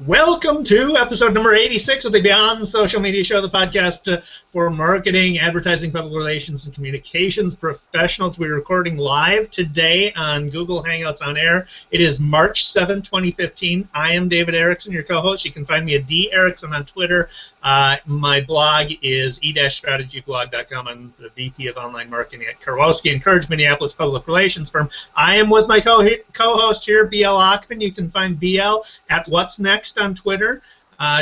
Welcome to episode number 86 of the Beyond Social Media Show, the podcast for marketing, advertising, public relations, and communications professionals. We're recording live today on Google Hangouts on Air. It is March 7, 2015. I am David Erickson, your co-host. You can find me at D.Erickson on Twitter. My blog is e-strategyblog.com. I'm the VP of Online Marketing at Karwowski & Courage, Minneapolis Public Relations Firm. I am with my co-host here, BL Ochman. You can find BL at What's Next on Twitter.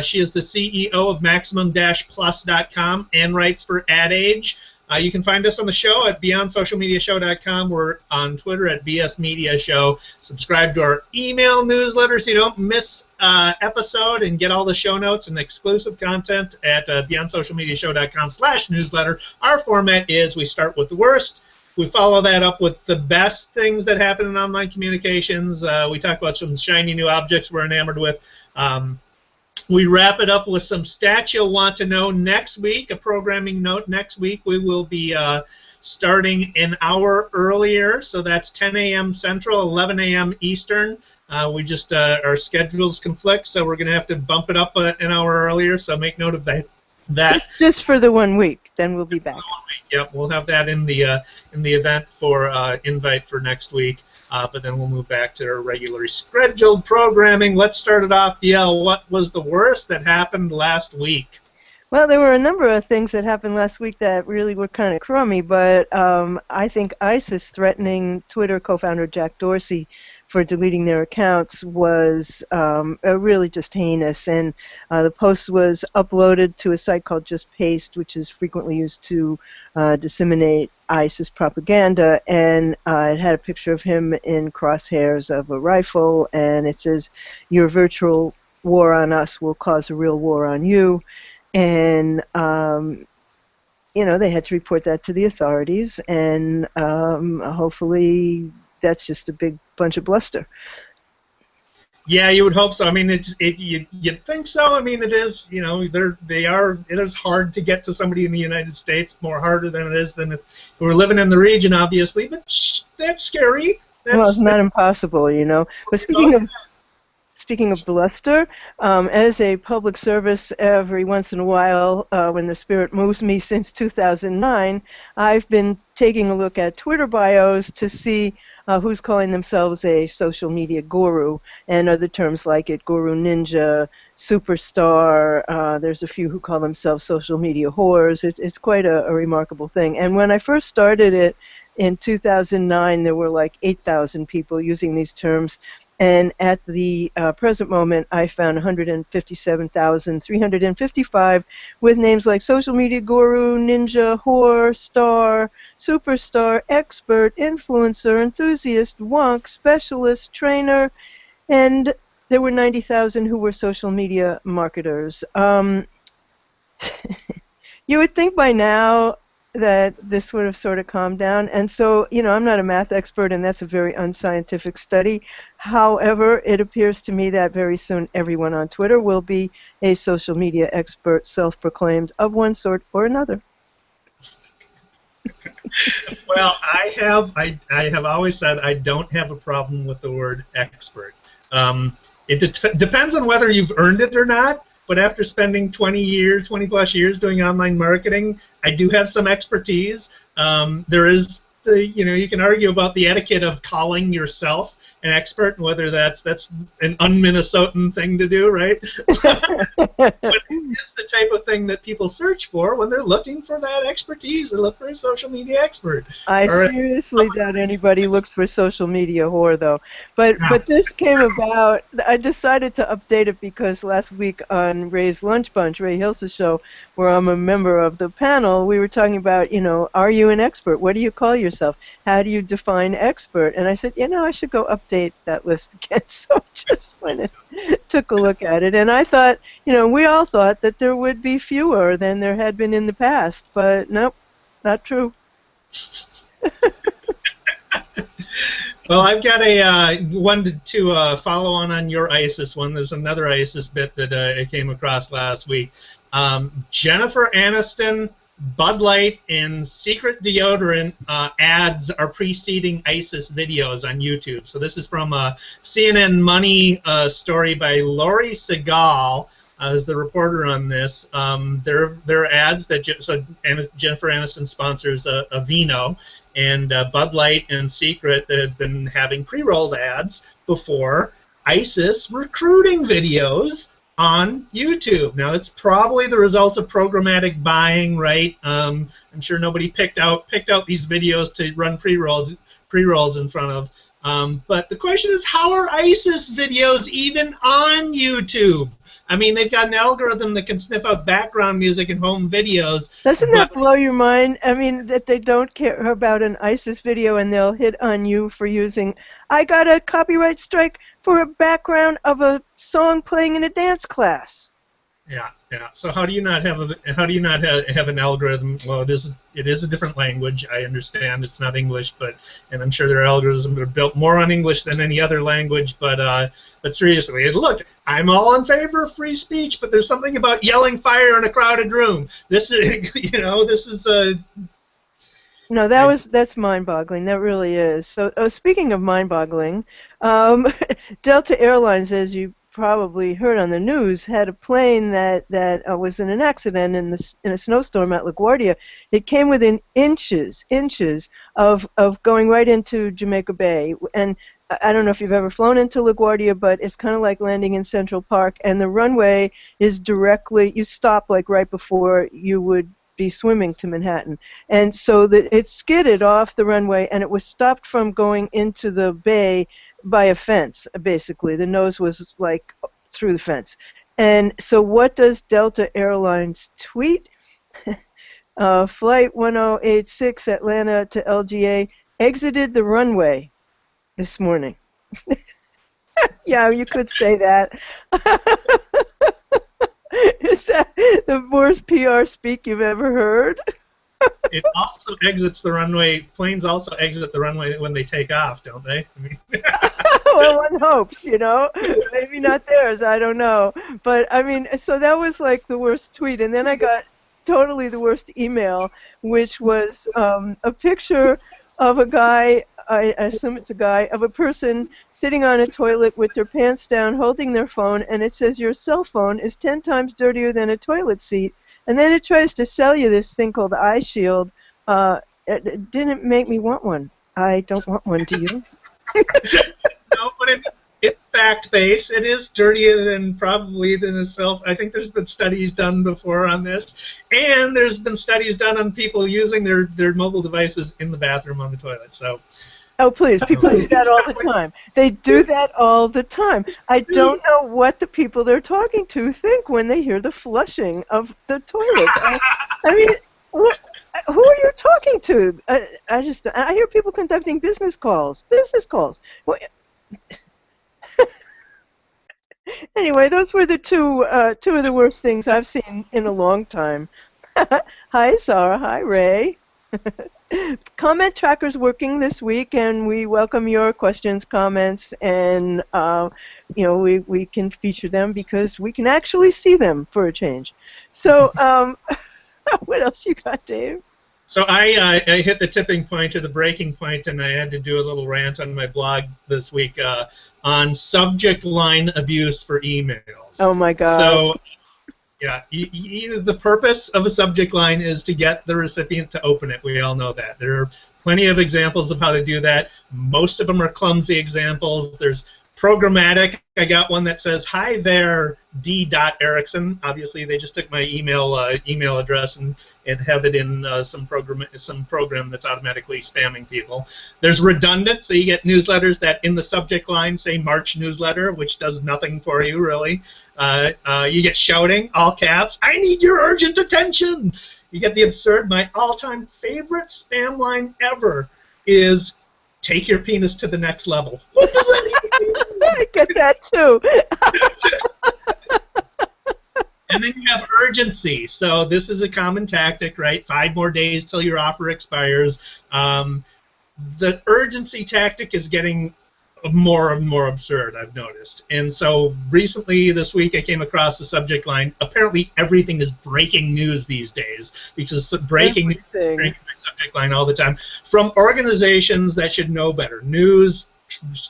She is the CEO of Maximum-Plus.com and writes for Ad Age. You can find us on the show at BeyondSocialMediaShow.com. We're on Twitter at BS Media Show. Subscribe to our email newsletter so you don't miss episode and get all the show notes and exclusive content at BeyondSocialMediaShow.com/newsletter. Our format is we start with the worst. We follow that up with the best things that happen in online communications. We talk about some shiny new objects we're enamored with. We wrap it up with some stats you'll want to know next week, a programming note. Next week we will be starting an hour earlier, so that's 10 a.m. Central, 11 a.m. Eastern. We just, our schedules conflict, so we're going to have to bump it up an hour earlier, so make note of that. Just for the 1 week, then we'll be back. Yep, we'll have that in the event for invite for next week, but then we'll move back to our regularly scheduled programming. Let's start it off, BL. What was the worst that happened last week? Well, there were a number of things that happened last week that really were kind of crummy, but I think ISIS threatening Twitter co-founder Jack Dorsey for deleting their accounts was really just heinous, and the post was uploaded to a site called Just Paste, which is frequently used to disseminate ISIS propaganda, and it had a picture of him in crosshairs of a rifle, and it says, "Your virtual war on us will cause a real war on you." And you know, they had to report that to the authorities, and hopefully that's just a big bunch of bluster. Yeah, you would hope so. I mean, you'd think so. I mean, it is, you know, it is hard to get to somebody in the United States, more harder than it is than if we're living in the region, obviously, but that's scary. Well, it's not impossible, you know. But speaking of bluster, as a public service, every once in a while, when the spirit moves me since 2009, I've been taking a look at Twitter bios to see who's calling themselves a social media guru, and other terms like it, guru ninja, superstar. There's a few who call themselves social media whores. It's quite a remarkable thing. And when I first started it in 2009, there were like 8,000 people using these terms. And at the present moment, I found 157,355 with names like social media guru, ninja, whore, star, superstar, expert, influencer, enthusiast, wonk, specialist, trainer, and there were 90,000 who were social media marketers. You would think by now that this would have sort of calmed down, and so, you know, I'm not a math expert, and that's a very unscientific study. However, it appears to me that very soon everyone on Twitter will be a social media expert, self-proclaimed, of one sort or another. Well, I have always said I don't have a problem with the word expert. It depends on whether you've earned it or not. But after spending 20 plus years doing online marketing, I do have some expertise. There is you can argue about the etiquette of calling yourself an expert and whether that's an un-Minnesotan thing to do, right? But it's the type of thing that people search for when they're looking for that expertise. They look for a social media expert. I seriously doubt anybody looks for social media whore, though. But this came about. I decided to update it because last week on Ray's Lunch Bunch, Ray Hills' show, where I'm a member of the panel, we were talking about, you know, are you an expert? What do you call yourself? How do you define expert? And I said, you know, I should go update that list again. So I just went and took a look at it, and I thought, you know, we all thought that there would be fewer than there had been in the past, but nope, not true. Well, I've got a one to follow on your ISIS one. There's another ISIS bit that I came across last week. Jennifer Aniston Bud Light and secret deodorant ads are preceding ISIS videos on YouTube. So this is from a CNN Money story by Lori Segal, as the reporter on this. There are ads that Jennifer Aniston sponsors a vino, and Bud Light and Secret that have been having pre-rolled ads before ISIS recruiting videos on YouTube. Now, it's probably the result of programmatic buying, right? I'm sure nobody picked out these videos to run pre-rolls in front of. But the question is, how are ISIS videos even on YouTube? I mean, they've got an algorithm that can sniff out background music and home videos. Doesn't that blow your mind? I mean, that they don't care about an ISIS video and they'll hit on you for using, I got a copyright strike for a background of a song playing in a dance class. Yeah. So how do you not have an algorithm? Well, it is a different language. I understand it's not English, and I'm sure there are algorithms that are built more on English than any other language. But seriously, look, I'm all in favor of free speech, but there's something about yelling fire in a crowded room. This is No, that's mind-boggling. That really is. So, speaking of mind-boggling, Delta Airlines, as you probably heard on the news, had a plane that was in an accident in a snowstorm at LaGuardia. It came within inches of going right into Jamaica Bay. And I don't know if you've ever flown into LaGuardia, but it's kind of like landing in Central Park, and the runway is directly, you stop like right before you would be swimming to Manhattan. And so that it skidded off the runway, and it was stopped from going into the bay by a fence, basically. The nose was like through the fence. And so what does Delta Airlines tweet? Flight 1086 Atlanta to LGA exited the runway this morning. Yeah, you could say that. Is that the worst PR speak you've ever heard? It also exits the runway. Planes also exit the runway when they take off, don't they? I mean, well, one hopes, Maybe not theirs, I don't know. But, I mean, so that was like the worst tweet. And then I got totally the worst email, which was a picture of a guy, I assume it's a guy, of a person sitting on a toilet with their pants down, holding their phone, and it says your cell phone is 10 times dirtier than a toilet seat. And then it tries to sell you this thing called Eye Shield. It didn't make me want one. I don't want one, do you? No, but it's fact-based. It is dirtier than a cell phone. I think there's been studies done before on this, and there's been studies done on people using their mobile devices in the bathroom on the toilet. So. Oh, please, people do that all the time. They do that all the time. I don't know what the people they're talking to think when they hear the flushing of the toilet. I mean, who are you talking to? I hear people conducting business calls. Well, anyway, those were the two of the worst things I've seen in a long time. Hi, Sarah. Hi, Ray. Comment tracker's working this week, and we welcome your questions, comments, and we can feature them because we can actually see them for a change. So, what else you got, Dave? So I hit the tipping point or the breaking point, and I had to do a little rant on my blog this week on subject line abuse for emails. Oh my God. So. Yeah, the purpose of a subject line is to get the recipient to open it. We all know that. There are plenty of examples of how to do that. Most of them are clumsy examples. There's programmatic. I got one that says, "Hi there, D. Erickson." Obviously, they just took my email address and have it in some program that's automatically spamming people. There's redundant, so you get newsletters that in the subject line say "March newsletter," which does nothing for you really. You get shouting, all caps, "I need your urgent attention." You get the absurd. My all-time favorite spam line ever is, "Take your penis to the next level." What does that mean? I get that too. And then you have urgency. So this is a common tactic, right? 5 more days till your offer expires. The urgency tactic is getting more and more absurd, I've noticed. And so recently, this week, I came across the subject line. Apparently, everything is breaking news these days, because breaking news is breaking my subject line all the time from organizations that should know better.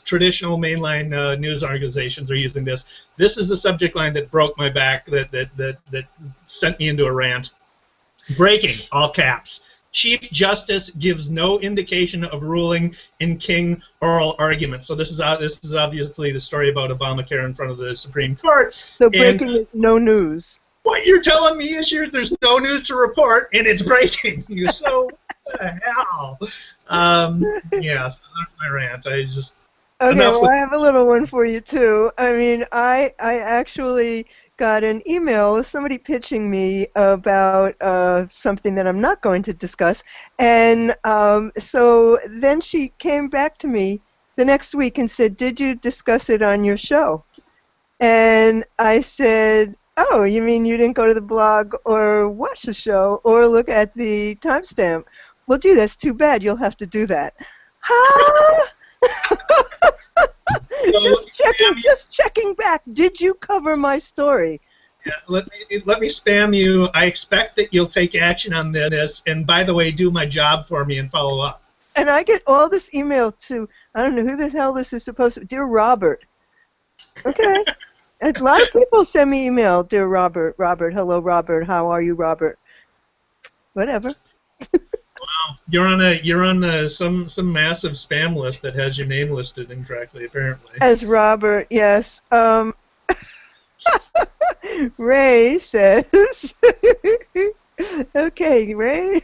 Traditional mainline news organizations are using this. This is the subject line that broke my back, that sent me into a rant. Breaking, all caps. Chief Justice gives no indication of ruling in King oral argument. So this is obviously the story about Obamacare in front of the Supreme Court. So breaking is no news. What you're telling me is there's no news to report, and it's breaking. So what the hell? Yeah, so that's my rant. Okay, well, I have a little one for you, too. I mean, I actually got an email with somebody pitching me about something that I'm not going to discuss. And so then she came back to me the next week and said, "Did you discuss it on your show?" And I said, "Oh, you mean you didn't go to the blog or watch the show or look at the timestamp? Well, gee, that's too bad. You'll have to do that." Huh? Just checking back. Did you cover my story? Yeah, let me spam you. I expect that you'll take action on this, and by the way, do my job for me and follow up. And I get all this email to, I don't know who the hell this is supposed to, Dear Robert. Okay. A lot of people send me email, Dear Robert, hello Robert, how are you, Robert? Whatever. Wow, you're on some massive spam list that has your name listed incorrectly, apparently. As Robert, yes. Ray says, okay, Ray.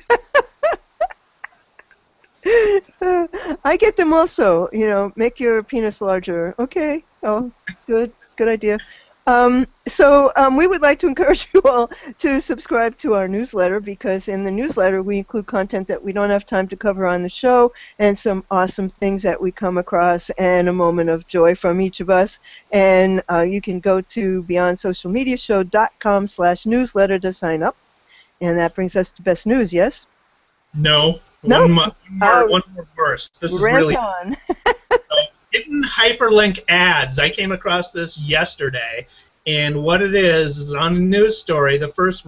I get them also. Make your penis larger. Okay. Oh, good idea. So we would like to encourage you all to subscribe to our newsletter, because in the newsletter we include content that we don't have time to cover on the show, and some awesome things that we come across, and a moment of joy from each of us. And you can go to BeyondSocialMediaShow.com/newsletter to sign up. And that brings us to best news, yes? No. No. One more verse. This is really on. Hidden hyperlink ads. I came across this yesterday, and what it is on a news story, the first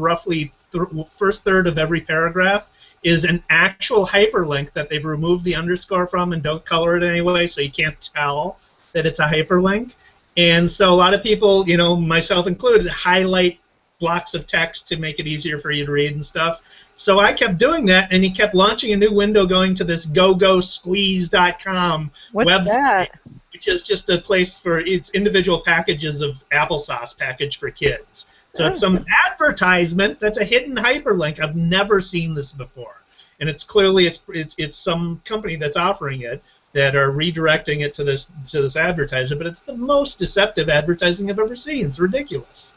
first third of every paragraph is an actual hyperlink that they've removed the underscore from and don't color it anyway, so you can't tell that it's a hyperlink. And so a lot of people, myself included, highlight blocks of text to make it easier for you to read and stuff. So I kept doing that, and he kept launching a new window going to this gogosqueeze.com website, that? which is just a place for its individual packages of applesauce package for kids. So it's some advertisement that's a hidden hyperlink. I've never seen this before, and it's clearly it's some company that's offering it that are redirecting it to this advertiser. But it's the most deceptive advertising I've ever seen. It's ridiculous.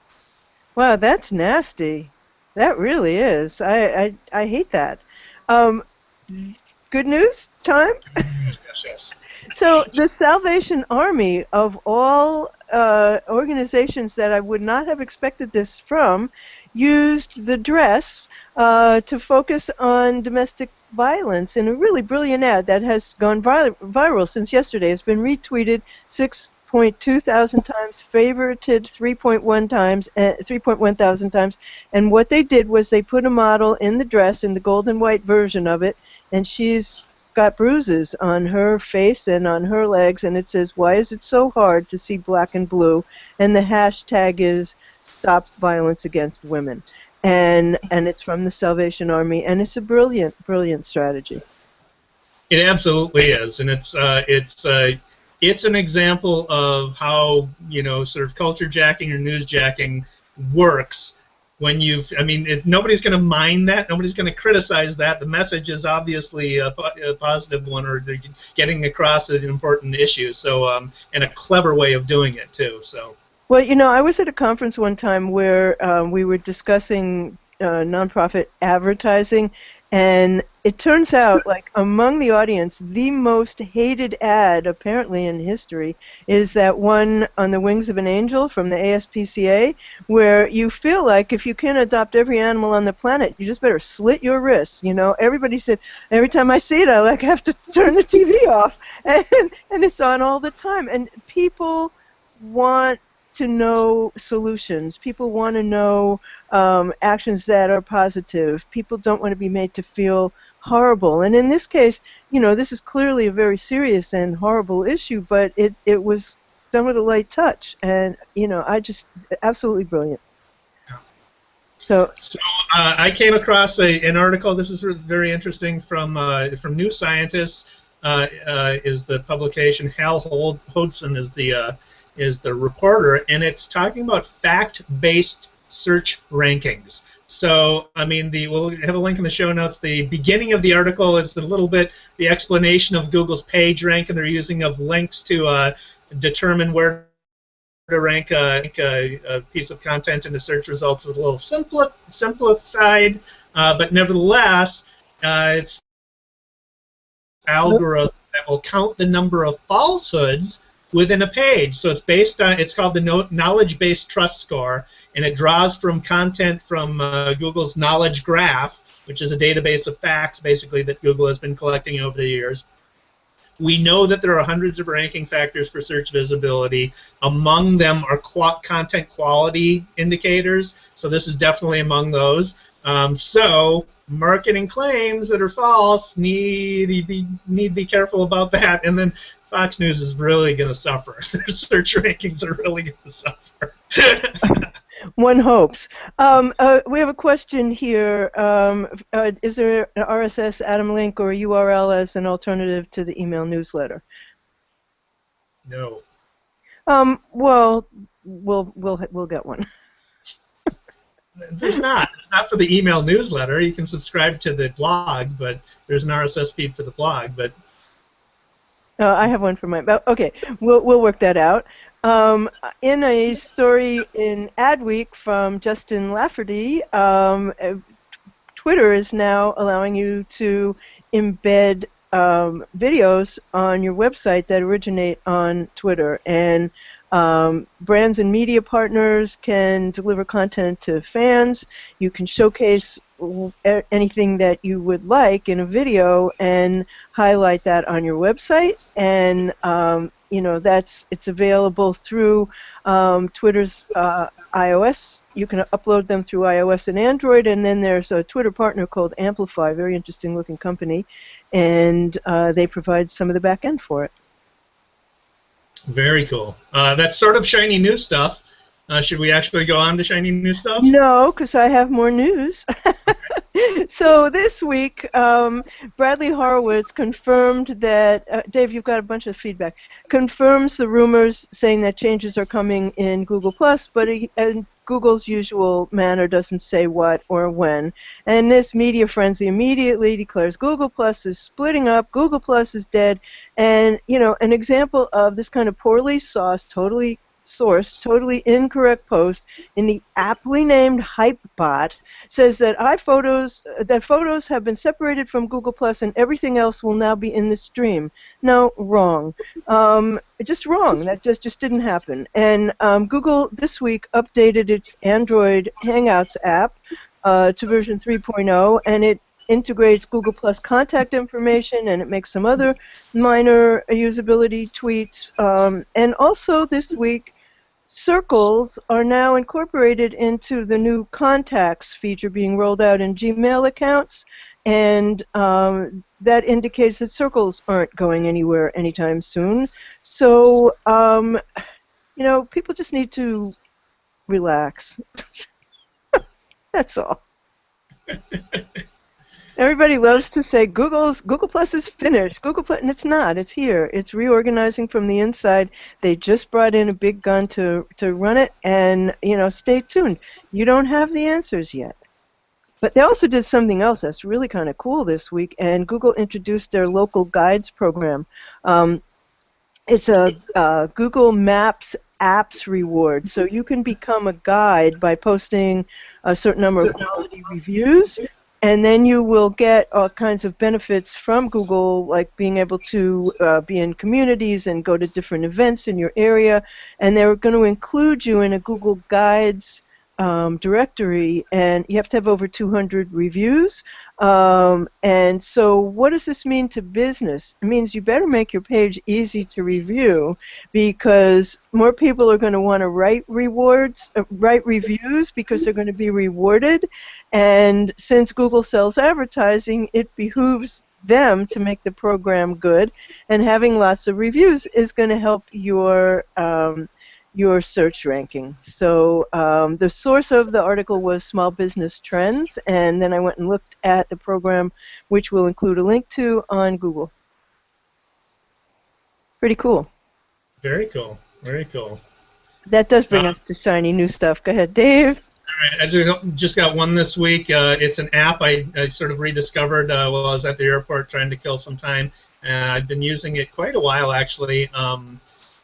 Wow, that's nasty. That really is. I hate that. Good news time? Yes. So the Salvation Army, of all organizations that I would not have expected this from, used the dress to focus on domestic violence in a really brilliant ad that has gone viral since yesterday. It's been retweeted 6.2 thousand times, favorited 3.1 thousand times, and what they did was they put a model in the dress, in the gold and white version of it, and she's got bruises on her face and on her legs, and it says, "Why is it so hard to see black and blue?" And the hashtag is Stop Violence Against Women. And it's from the Salvation Army, and it's a brilliant strategy. It absolutely is, and it's an example of how sort of culture jacking or news jacking works. When if nobody's going to mind that, nobody's going to criticize that. The message is obviously a positive one, or they're getting across an important issue. So, and a clever way of doing it too. So. Well, I was at a conference one time where we were discussing nonprofit advertising, And it turns out, like, among the audience, the most hated ad, apparently in history, is that one on the wings of an angel from the ASPCA, where you feel like if you can't adopt every animal on the planet, you just better slit your wrists. You know, everybody said, every time I see it, I like have to turn the TV off, and it's on all the time. And people want to know solutions. People want to know actions that are positive. People don't want to be made to feel horrible. And in this case, you know, this is clearly a very serious and horrible issue, but it was done with a light touch. And, you know, I just, absolutely brilliant. So I came across an article. This is very interesting from New Scientist. Is the publication. Hal Hodson is the reporter, and it's talking about fact-based search rankings. So, I mean, we'll have a link in the show notes. The beginning of the article is a little bit the explanation of Google's page rank, and they're using of links to determine where to rank a piece of content in the search results is a little simplified, but nevertheless, it's algorithm that will count the number of falsehoods within a page. So it's based on, it's called the knowledge-based trust score, and it draws from content from Google's knowledge graph, which is a database of facts, basically, that Google has been collecting over the years. We know that there are hundreds of ranking factors for search visibility. Among them are content quality indicators, so this is definitely among those. So marketing claims that are false need to be careful about that. And then Fox News is really going to suffer. Their search rankings are really going to suffer. One hopes. We have a question here. Is there an RSS atom link or a URL as an alternative to the email newsletter? No. Well, we'll get one. There's not. It's not for the email newsletter. You can subscribe to the blog, but there's an RSS feed for the blog. But I have one for my. Okay, we'll work that out. In a story in Adweek from Justin Lafferty, Twitter is now allowing you to embed videos on your website that originate on Twitter, and brands and media partners can deliver content to fans. You can showcase anything that you would like in a video and highlight that on your website, and you know, it's available through Twitter's iOS. You can upload them through iOS and Android, and then there's a Twitter partner called Amplify, very interesting looking company, and they provide some of the back end for it. Very cool. That's sort of shiny new stuff. Should we actually go on to shiny new stuff? No, because I have more news. So this week, Bradley Horowitz confirmed that, Dave, you've got a bunch of feedback, confirms the rumors saying that changes are coming in Google+, but in Google's usual manner doesn't say what or when. And this media frenzy immediately declares Google+ is splitting up, Google+ is dead, and, you know, an example of this kind of poorly sourced, totally incorrect post in the aptly named Hypebot says that photos have been separated from Google+ and everything else will now be in the stream. No, wrong. Just wrong. That just didn't happen. And Google this week updated its Android Hangouts app to version 3.0, and it integrates Google+ contact information, and it makes some other minor usability tweaks. And also this week, circles are now incorporated into the new contacts feature being rolled out in Gmail accounts, and that indicates that circles aren't going anywhere anytime soon. So, you know, people just need to relax. That's all. Everybody loves to say Google Plus is finished. And it's not. It's here. It's reorganizing from the inside. They just brought in a big gun to run it, and, you know, stay tuned. You don't have the answers yet. But they also did something else that's really kind of cool this week, and Google introduced their local guides program. It's a Google Maps apps reward, so you can become a guide by posting a certain number of quality reviews. and then you will get all kinds of benefits from Google, like being able to be in communities and go to different events in your area, and they're going to include you in a Google Guides directory, and you have to have over 200 reviews. And so what does this mean to business? It means you better make your page easy to review, because more people are going to want to write reviews because they're going to be rewarded. And since Google sells advertising, it behooves them to make the program good, and having lots of reviews is going to help your search ranking. So the source of the article was Small Business Trends, and then I went and looked at the program, which we'll include a link to on Google. Pretty cool. Very cool. Very cool. That does bring us to shiny new stuff. Go ahead, Dave. All right, I just got one this week. It's an app I sort of rediscovered while I was at the airport trying to kill some time. I've been using it quite a while, actually.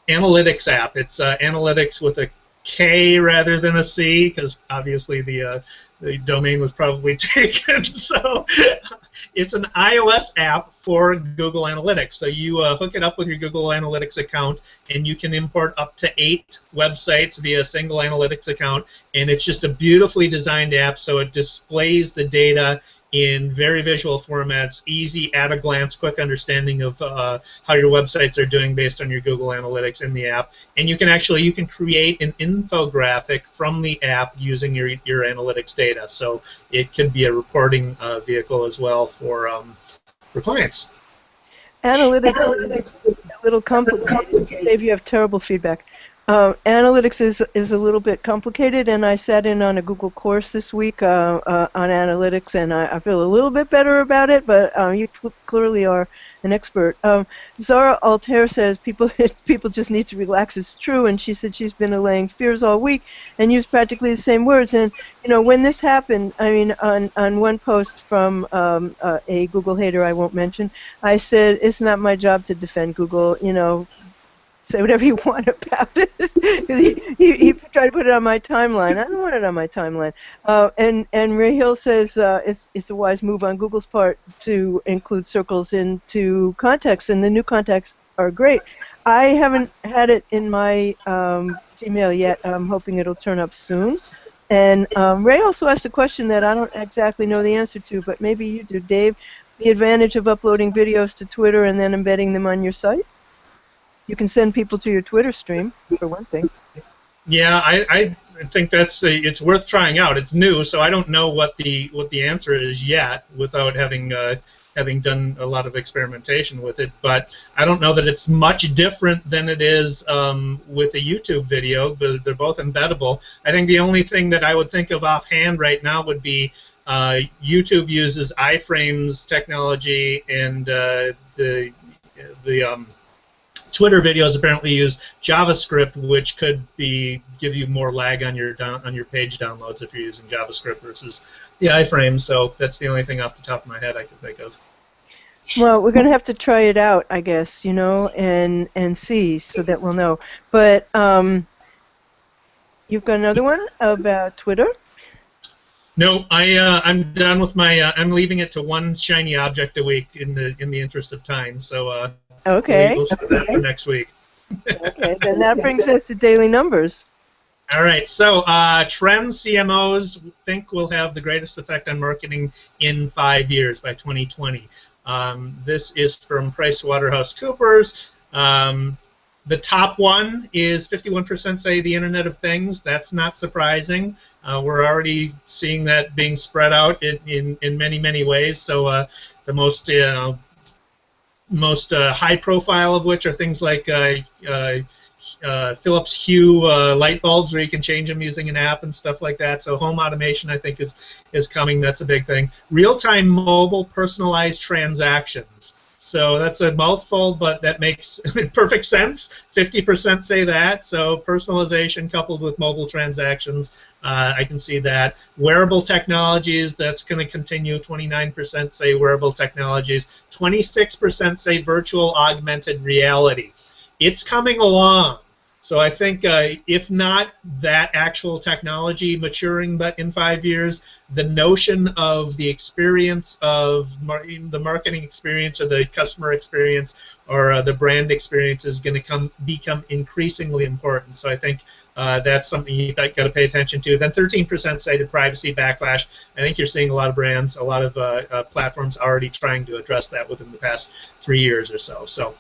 Analytiks app. It's Analytiks with a K rather than a C, because obviously the domain was probably taken. So it's an iOS app for Google Analytics. So you hook it up with your Google Analytics account, and you can import up to 8 websites via a single Analytics account. And it's just a beautifully designed app, so it displays the data in very visual formats, easy, at-a-glance, quick understanding of how your websites are doing based on your Google Analytics in the app. And you can create an infographic from the app using your analytics data. So it could be a reporting vehicle as well for clients. Analytics is a little complicated. Dave, you have terrible feedback. Analytics is a little bit complicated, and I sat in on a Google course this week on analytics, and I feel a little bit better about it, but you clearly are an expert. Zara Altair says people just need to relax. It's true, and she said she's been allaying fears all week and used practically the same words. And when this happened, I mean, on one post from a Google hater I won't mention, I said it's not my job to defend Google. Say whatever you want about it. he tried to put it on my timeline. I don't want it on my timeline. And Ray Hill says it's a wise move on Google's part to include circles into contacts, and the new contacts are great. I haven't had it in my Gmail yet. I'm hoping it'll turn up soon. And Ray also asked a question that I don't exactly know the answer to, but maybe you do, Dave. The advantage of uploading videos to Twitter and then embedding them on your site? You can send people to your Twitter stream, for one thing. Yeah, I think it's worth trying out. It's new, so I don't know what the answer is yet, without having done a lot of experimentation with it. But I don't know that it's much different than it is with a YouTube video. But they're both embeddable. I think the only thing that I would think of offhand right now would be YouTube uses iframes technology, and the Twitter videos apparently use JavaScript, which could give you more lag on your page downloads if you're using JavaScript versus the iframe. So that's the only thing off the top of my head I can think of. Well, we're going to have to try it out, I guess, and see, so that we'll know. But you've got another one about Twitter? No, I'm done with my. I'm leaving it to one shiny object a week in the interest of time. So. Okay. We'll set that for next week. Okay, then that brings us to daily numbers. All right, so trends CMOs think will have the greatest effect on marketing in 5 years by 2020. This is from PricewaterhouseCoopers. The top one is 51% say the Internet of Things. That's not surprising. We're already seeing that being spread out in many, many ways. So the most high profile of which are things like Philips Hue light bulbs, where you can change them using an app and stuff like that. So home automation, I think, is coming. That's a big thing. Real-time mobile personalized transactions. So that's a mouthful, but that makes perfect sense. 50% say that. So personalization coupled with mobile transactions, I can see that. Wearable technologies, that's going to continue. 29% say wearable technologies. 26% say virtual augmented reality. It's coming along. So I think if not that actual technology maturing, but in 5 years, the notion of the experience of the marketing experience or the customer experience or the brand experience is going to become increasingly important. So I think that's something you've got to pay attention to. Then 13% cited privacy backlash. I think you're seeing a lot of brands, a lot of platforms already trying to address that within the past 3 years or so. So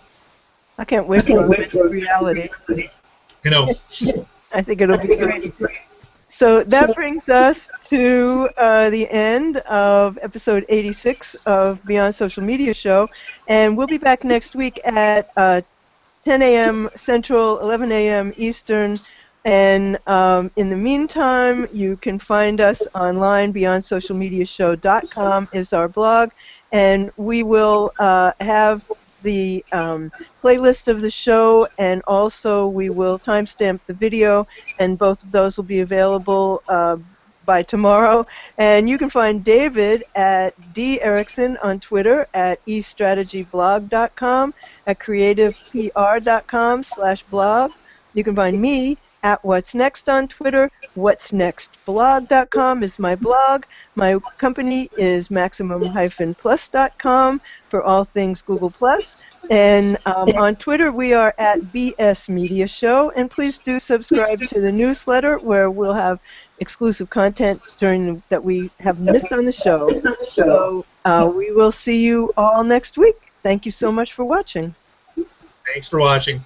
I can't wait for augmented reality. you know. I think it'll be great. So that brings us to the end of episode 86 of Beyond Social Media Show, and we'll be back next week at 10 a.m. Central, 11 a.m. Eastern, and in the meantime, you can find us online. BeyondSocialMediaShow.com is our blog, and we will have the playlist of the show, and also we will timestamp the video, and both of those will be available by tomorrow. And you can find David at D. Erickson on Twitter, at estrategyblog.com, at creativepr.com/blog. You can find me at What's Next on Twitter. What'sNextBlog.com is my blog. My company is maximum-plus.com for all things Google+. And on Twitter, we are at BS Media Show. And please do subscribe to the newsletter, where we'll have exclusive content that we have missed on the show. So we will see you all next week. Thank you so much for watching. Thanks for watching.